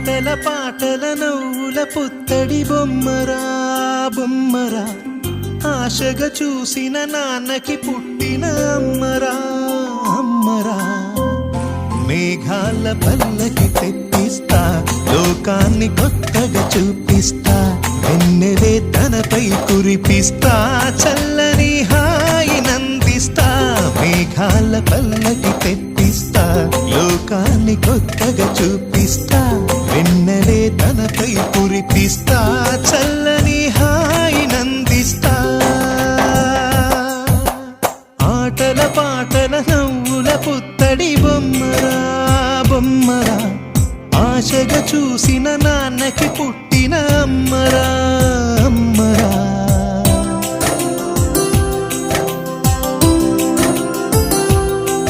ఆటల పాటల నవ్వుల పుత్తడి బొమ్మరా బొమ్మరా, ఆశగా చూసిన నాన్నకి పుట్టిన అమ్మరా అమ్మరా. మేఘాల పల్లకి తెప్పిస్తా, లోకాన్ని కొత్తగా చూపిస్తా, వెన్నెలే తనపై కురిపిస్తా, చల్లని హాయినందిస్తా. మేఘాల పల్లకి తెప్పిస్తా, లోకాన్ని కొత్తగా చూపిస్తా, వెన్నెలే తనపై కురిపిస్తా, చల్లని హాయినందిస్తా. ఆటల పాటల నవ్వుల పుత్తడి బొమ్మరా బొమ్మరా, ఆశగా చూసిన నాన్నకి పుట్టిన అమ్మరా అమ్మరా.